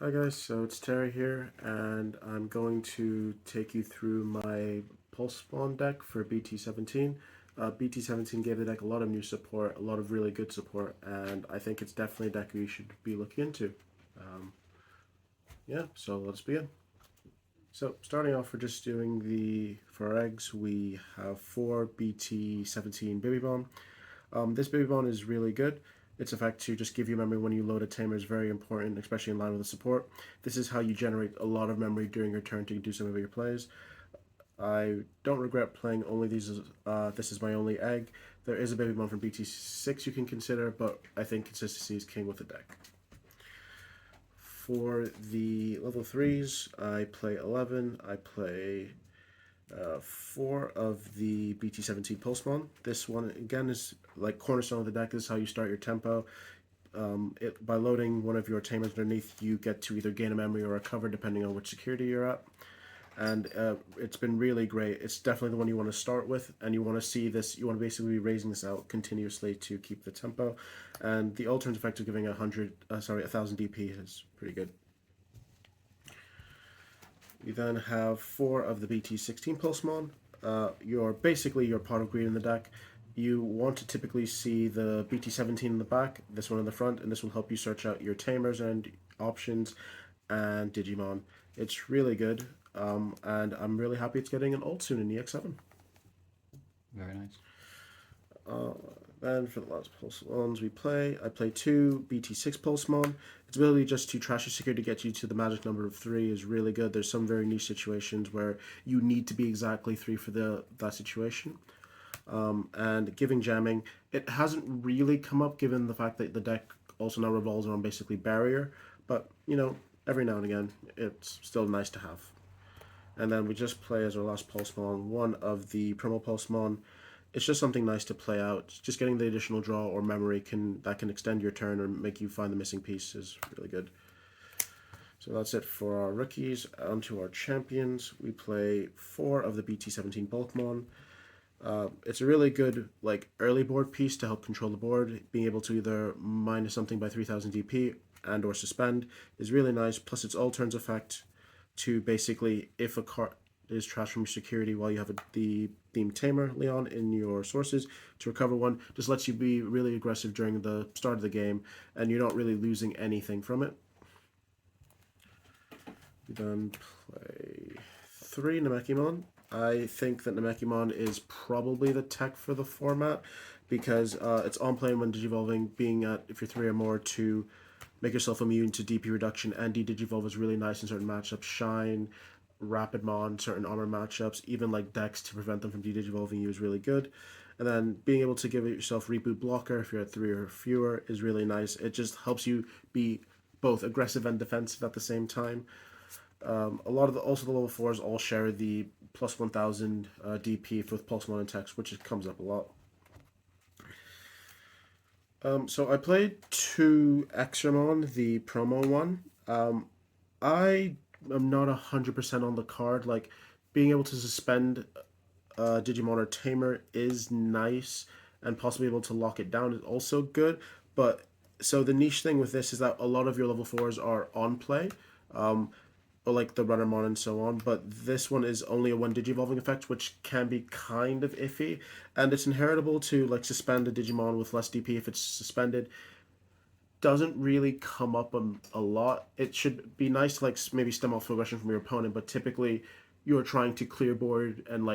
Hi guys, so it's Terry here, and I'm going to take you through my Pulsemon deck for BT17. BT17 gave the deck a lot of new support, a lot of really good support, and I think it's definitely a deck you should be looking into. Yeah, so let's begin. So starting off, we're just doing for our eggs, we have 4 BT17 Baby Bomb. This Baby Bomb is really good. Its effect to just give you memory when you load a tamer is very important, especially in line with the support. This is how you generate a lot of memory during your turn to do some of your plays. I don't regret playing only these. This is my only egg. There is a Baby Bomb from BT6 you can consider, but I think consistency is king with the deck. For the level 3s, I play 11. I play 4 of the BT17 Pulsemon. This one, again, is like cornerstone of the deck. This is how you start your tempo. By loading one of your tamers underneath, you get to either gain a memory or a cover, depending on which security you're at. And it's been really great. It's definitely the one you want to start with, and you want to see this. You want to basically be raising this out continuously to keep the tempo. And the alternative effect of giving 1,000 DP is pretty good. You then have 4 of the BT16 Pulsemon. You're basically your pot of green in the deck. You want to typically see the BT17 in the back, this one in the front, and this will help you search out your tamers and options and Digimon. It's really good, and I'm really happy it's getting an ult soon in EX7. Very nice. Then for the last Pulsemons I play 2 BT6 Pulsemon. Its ability just to trash your security to get you to the magic number of 3 is really good. There's some very niche situations where you need to be exactly 3 for that situation. And giving jamming, it hasn't really come up given the fact that the deck also now revolves around basically barrier, but you know, every now and again it's still nice to have. And then we just play as our last Pulsemon, 1 of the promo Pulsemon. It's just something nice to play out. Just getting the additional draw or memory can extend your turn or make you find the missing piece is really good. So that's it for our rookies. On to our champions. We play 4 of the BT17 Bulkmon. It's a really good early board piece to help control the board. Being able to either minus something by 3,000 DP and or suspend is really nice. Plus its all turns effect to basically, if a card is trash from your security while you have the themed tamer Leon in your sources, to recover one just lets you be really aggressive during the start of the game, and you're not really losing anything from it. We then play 3 Namekimon. I think that Namekimon is probably the tech for the format because it's on play when digivolving, being at, if you're 3 or more, to make yourself immune to DP reduction, and de-digivolve is really nice in certain matchups. Shine, Rapidmon, certain armor matchups, even like decks to prevent them from de-digivolving you is really good. And then being able to give yourself reboot blocker if you're at 3 or fewer is really nice. It just helps you be both aggressive and defensive at the same time. A lot of the level 4s all share the plus 1,000 DP with Pulsemon and Text, which comes up a lot. So I played 2 Exermon, the promo one. I am not 100% on the card. Like, being able to suspend Digimon or Tamer is nice, and possibly able to lock it down is also good. But so the niche thing with this is that a lot of your level 4s are on play, like the Runnermon and so on. But this one is only a 1 Digivolving effect, which can be kind of iffy, and it's inheritable to like suspend a Digimon with less DP if it's suspended. Doesn't really come up a lot. It should be nice to maybe stem off aggression from your opponent, but typically you're trying to clear board and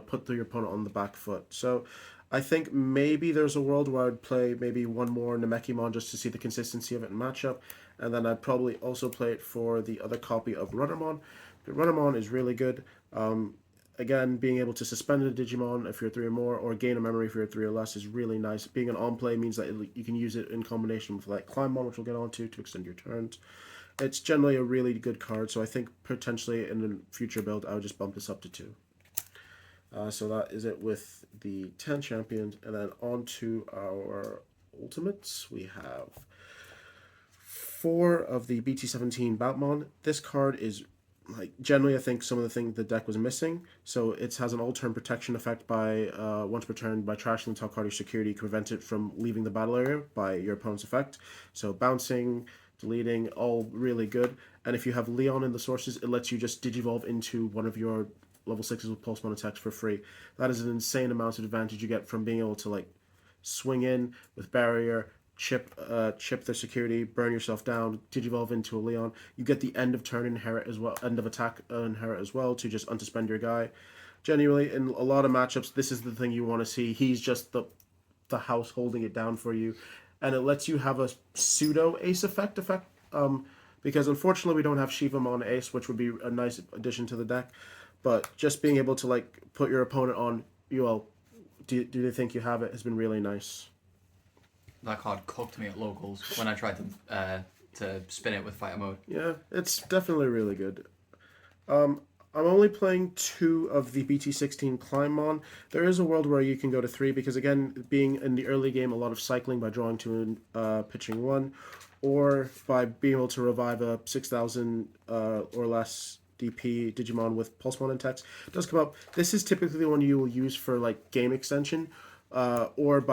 put your opponent on the back foot. So I think maybe there's a world where I'd play maybe 1 more Namekimon just to see the consistency of it in matchup, and then I'd probably also play it for the other copy of Runnermon. But Runnermon is really good. Again, being able to suspend a Digimon if you're 3 or more, or gain a memory if you're 3 or less is really nice. Being an on-play means that you can use it in combination with Climbmon, which we'll get onto, to extend your turns. It's generally a really good card, so I think potentially in a future build I would just bump this up to 2. So that is it with the 10 champions, and then on to our ultimates. We have 4 of the BT17 Batmon. This card is generally I think some of the things the deck was missing. So it has an all-turn protection effect by once per turn by trashing the top card of your security, you can prevent it from leaving the battle area by your opponent's effect. So bouncing, deleting, all really good. And if you have Leon in the sources, it lets you just digivolve into one of your level 6s with Pulsemon attacks for free. That is an insane amount of advantage you get from being able to like swing in with barrier, chip their security, burn yourself down, digivolve into a Leon. You get the end of turn inherit as well, end of attack inherit as well to just unsuspend your guy. Genuinely, in a lot of matchups, this is the thing you want to see. He's just the house holding it down for you, and it lets you have a pseudo ace effect. Because unfortunately we don't have Shivamon Ace, which would be a nice addition to the deck. But just being able to like put your opponent on, do they think you have it, has been really nice. That card cooked me at locals when I tried to spin it with fighter mode. Yeah, it's definitely really good. I'm only playing 2 of the BT16 Climbmon. There is a world where you can go to 3 because, again, being in the early game, a lot of cycling by drawing 2 and pitching 1, or by being able to revive a 6,000 or less DP Digimon with Pulsemon and text does come up. This is typically the one you will use for like game extension, or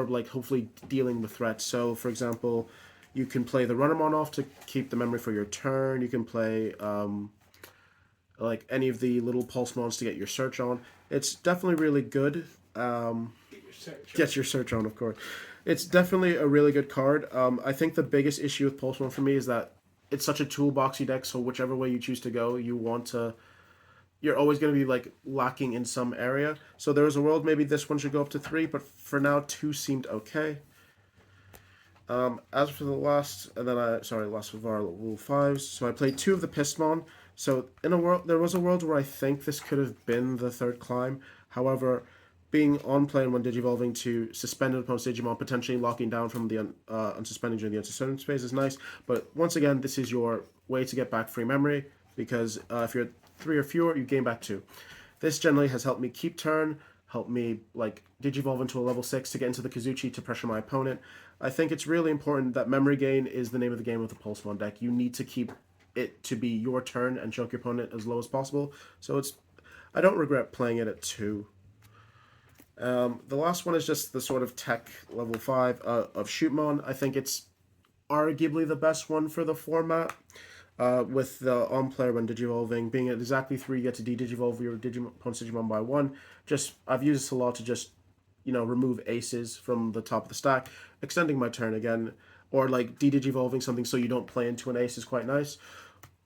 like hopefully dealing with threats. So, for example, you can play the Runnermon off to keep the memory for your turn. You can play like any of the little Pulsemons to get your search on. It's definitely really good. Get your search on, of course. It's definitely a really good card. I think the biggest issue with Pulsemon for me is that it's such a toolboxy deck, so whichever way you choose to go, you're always going to be like lacking in some area. So there is a world maybe this one should go up to 3, but for now 2 seemed okay. As for the last of our level 5s, so I played 2 of the Pistmon. So there was a world where I think this could have been the 3rd climb. However, being on plane when digivolving to suspend an opponent's Digimon, potentially locking down from the unsuspending during the unsuspending phase is nice. But once again, this is your way to get back free memory, because if you're at 3 or fewer, you gain back 2. This generally has helped me keep turn, helped me like digivolve into a level 6 to get into the Kazuchi to pressure my opponent. I think it's really important that memory gain is the name of the game with the Pulsemon deck. You need to keep it to be your turn and choke your opponent as low as possible. So I don't regret playing it at 2. The last one is just the sort of tech level 5 of Shootmon. I think it's arguably the best one for the format. With the on-player when digivolving, being at exactly 3, you get to de-digivolve your opponent's Digimon by 1. I've used this a lot to just, remove aces from the top of the stack. Extending my turn again, or like de-digivolving something so you don't play into an ace is quite nice.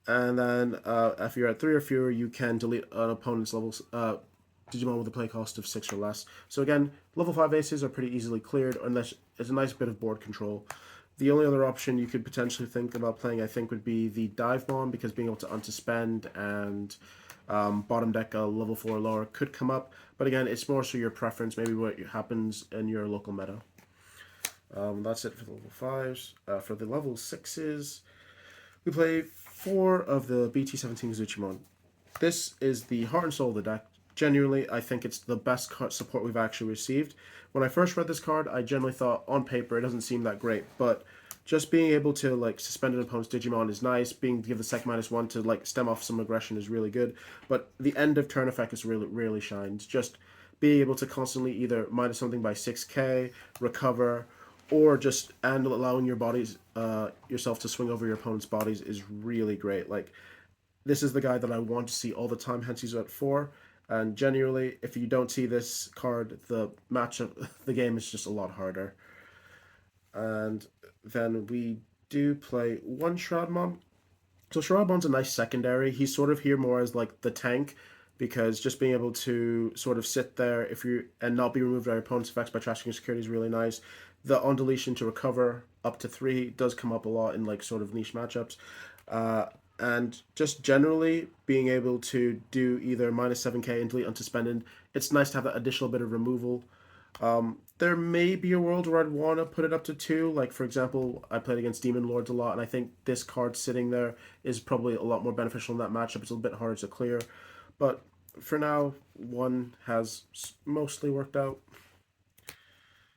And then if you're at 3 or fewer, you can delete an opponent's levels Digimon with a play cost of 6 or less. So again, level 5 aces are pretty easily cleared, unless it's a nice bit of board control. The only other option you could potentially think about playing, I think, would be the Divemon, because being able to unsuspend and bottom deck a level 4 or lower could come up. But again, it's more so your preference, maybe what happens in your local meta. That's it for the level 5s. For the level 6s, we play 4 of the BT17 Kazuchimon. This is the heart and soul of the deck. Genuinely, I think it's the best support we've actually received. When I first read this card, I generally thought, on paper, it doesn't seem that great, but just being able to like suspend an opponent's Digimon is nice. Being to give the sec -1 to like stem off some aggression is really good. But the end of turn effect is really shines. Just being able to constantly either minus something by 6k, recover, or just allowing your bodies yourself to swing over your opponent's bodies is really great. Like, this is the guy that I want to see all the time, hence he's at 4. And genuinely, if you don't see this card, the game is just a lot harder. And then we do play 1 Shroudmon. So Shroudmon's a nice secondary. He's sort of here more as like the tank, because just being able to sort of sit there and not be removed by your opponent's effects by trashing your security is really nice. The on deletion to recover up to 3 does come up a lot in like sort of niche matchups. And just generally being able to do either minus 7k and delete unsuspended, it's nice to have that additional bit of removal. There may be a world where I'd want to put it up to 2. Like, for example, I played against Demon Lords a lot, and I think this card sitting there is probably a lot more beneficial in that matchup. It's a little bit harder to clear. But for now, 1 has mostly worked out.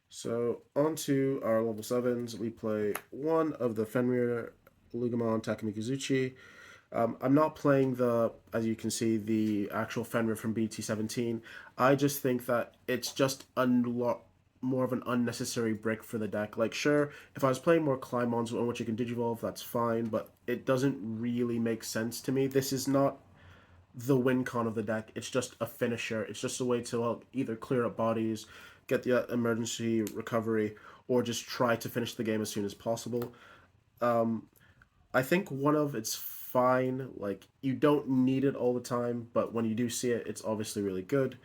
So, on to our level 7s. We play 1 of the Fenrir Lugamon Takumi Kazuchi. I'm not playing as you can see, the actual Fenrir from BT17. I just think that it's just more of an unnecessary brick for the deck. Like, sure, if I was playing more Climons on which you can Digivolve, that's fine, but it doesn't really make sense to me. This is not the win con of the deck. It's just a finisher. It's just a way to either clear up bodies, get the emergency recovery, or just try to finish the game as soon as possible. Um, I think one of it's fine. Like, you don't need it all the time, but when you do see it, it's obviously really good.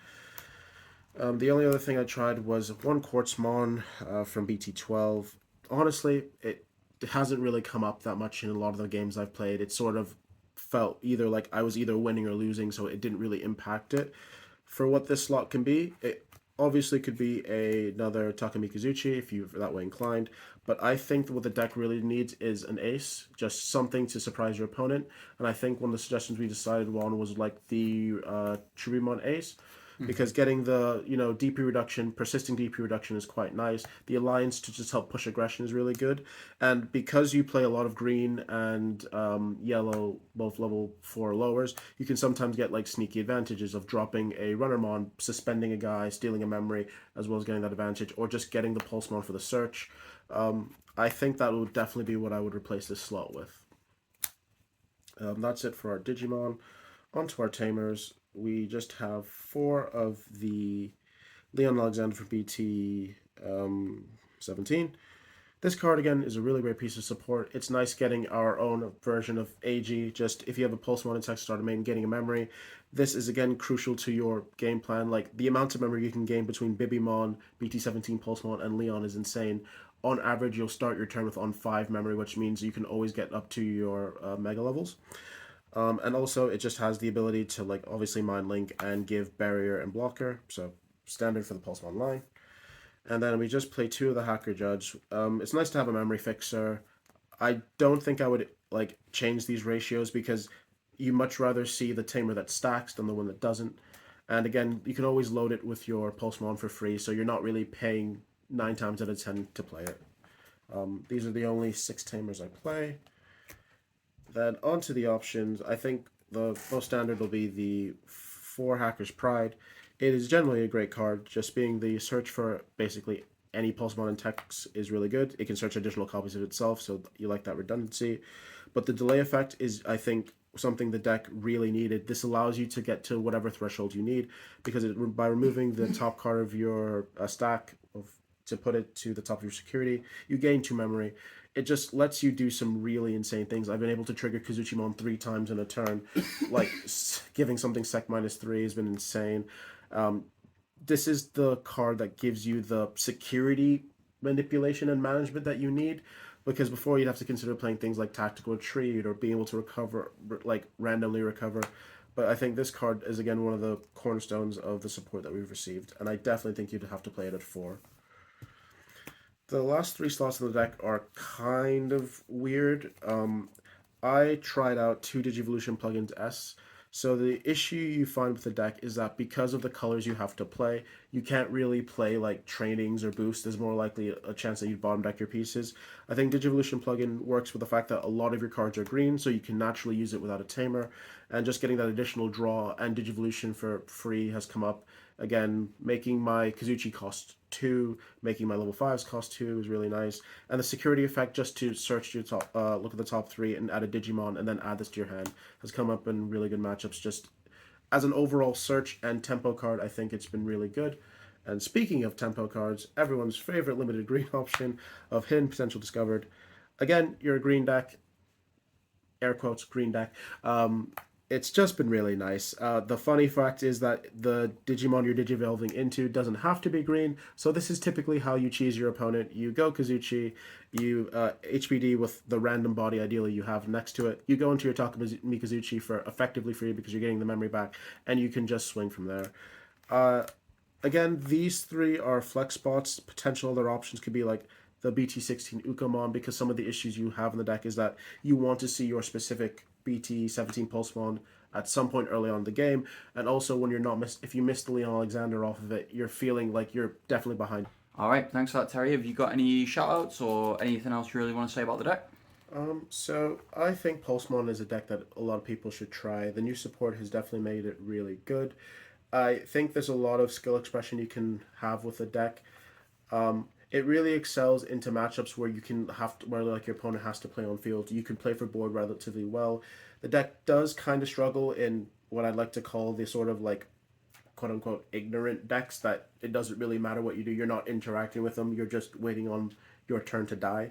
The only other thing I tried was one Quartzmon from BT12. Honestly, it hasn't really come up that much in a lot of the games I've played. It sort of felt either like I was either winning or losing, so it didn't really impact it. For what this slot can be, it obviously could be another Takumi Kazuchi if you're that way inclined, but I think what the deck really needs is an ace, just something to surprise your opponent. And I think one of the suggestions we decided on was like the Tribumon ace, because getting the DP reduction, persisting DP reduction is quite nice. The alliance to just help push aggression is really good, and because you play a lot of green and yellow, both level 4 lowers, you can sometimes get like sneaky advantages of dropping a Runnermon, suspending a guy, stealing a memory, as well as getting that advantage, or just getting the Pulsemon for the search. I think that would definitely be what I would replace this slot with. That's it for our Digimon. Onto our Tamers. We just have 4 of the Leon Alexander for BT17. This card, again, is a really great piece of support. It's nice getting our own version of AG. Just if you have a Pulsemon in text starter main, getting a memory. This is, again, crucial to your game plan. Like, the amount of memory you can gain between Bibimon, BT17, Pulsemon, and Leon is insane. On average, you'll start your turn with on 5 memory, which means you can always get up to your mega levels. And also, it just has the ability to, like, obviously Mind Link and give Barrier and Blocker. So, standard for the Pulsemon line. And then we just play 2 of the Hacker Judge. It's nice to have a memory fixer. I don't think I would, like, change these ratios because you much rather see the Tamer that stacks than the one that doesn't. And again, you can always load it with your Pulsemon for free, so you're not really paying 9 times out of 10 to play it. These are the only 6 Tamers I play. Then onto the options, I think the most standard will be the 4 Hacker's Pride. It is generally a great card, just being the search for basically any Pulsemon in text is really good. It can search additional copies of itself, so you like that redundancy. But the delay effect is, I think, something the deck really needed. This allows you to get to whatever threshold you need, because by removing the top card of your stack to put it to the top of your security, you gain 2 memory. It just lets you do some really insane things. I've been able to trigger Kazuchimon 3 times in a turn. Like, giving something sec -3 has been insane. This is the card that gives you the security manipulation and management that you need, because before you'd have to consider playing things like tactical retreat or being able to recover, like randomly recover. But I think this card is, again, one of the cornerstones of the support that we've received, and I definitely think you'd have to play it at 4. The last 3 slots in the deck are kind of weird. I tried out 2 Digivolution plugins S. So the issue you find with the deck is that because of the colors you have to play, you can't really play like trainings or boosts. There's more likely a chance that you bottom deck your pieces. I think Digivolution plugin works with the fact that a lot of your cards are green, so you can naturally use it without a tamer. And just getting that additional draw and Digivolution for free has come up. Again, making my Kazuchi cost 2, making my level 5s cost 2 is really nice. And the security effect just to search your top, look at the top 3 and add a Digimon and then add this to your hand has come up in really good matchups. Just as an overall search and tempo card, I think it's been really good. And speaking of tempo cards, everyone's favorite limited green option of Hidden Potential Discovered. Again, you're a green deck, air quotes, green deck. It's just been really nice. The funny fact is that the Digimon you're digivolving into doesn't have to be green, so this is typically how you cheese your opponent. You go Kazuchi, you HPD with the random body ideally you have next to it. You go into your Takumi Kazuchi for effectively free because you're getting the memory back, and you can just swing from there. Again, these 3 are flex spots. Potential other options could be like the BT16 Ukomon, because some of the issues you have in the deck is that you want to see your specific BT17 Pulsemon at some point early on in the game, and also when you're not if you miss the Leon Alexander off of it, you're feeling like you're definitely behind. All right, thanks for that, Terry. Have you got any shoutouts or anything else you really want to say about the deck? So I think Pulsemon is a deck that a lot of people should try. The new support has definitely made it really good. I think there's a lot of skill expression you can have with the deck. It really excels into matchups where you can have to, where like your opponent has to play on field. You can play for board relatively well. The deck does kind of struggle in what I'd like to call the sort of like quote unquote ignorant decks that it doesn't really matter what you do. You're not interacting with them. You're just waiting on your turn to die.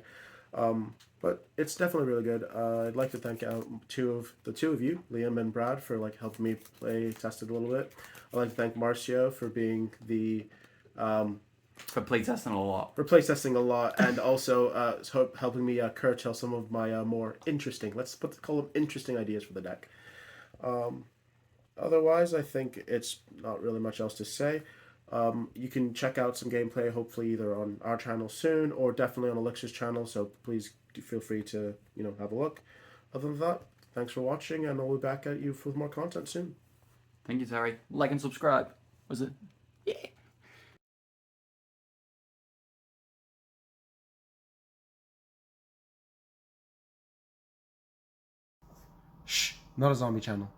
But it's definitely really good. I'd like to thank the two of you, Liam and Brad, for like helping me play test it a little bit. I'd like to thank Marcio for being the For playtesting a lot. for playtesting a lot, and also helping me curtail some of my more interesting, call them interesting ideas for the deck. Otherwise, I think it's not really much else to say. You can check out some gameplay, hopefully either on our channel soon or definitely on Elixir's channel. So please do feel free to have a look. Other than that, thanks for watching, and I'll be back at you with more content soon. Thank you, Terry. Like and subscribe. Was it? Yeah. Shh, not a zombie channel.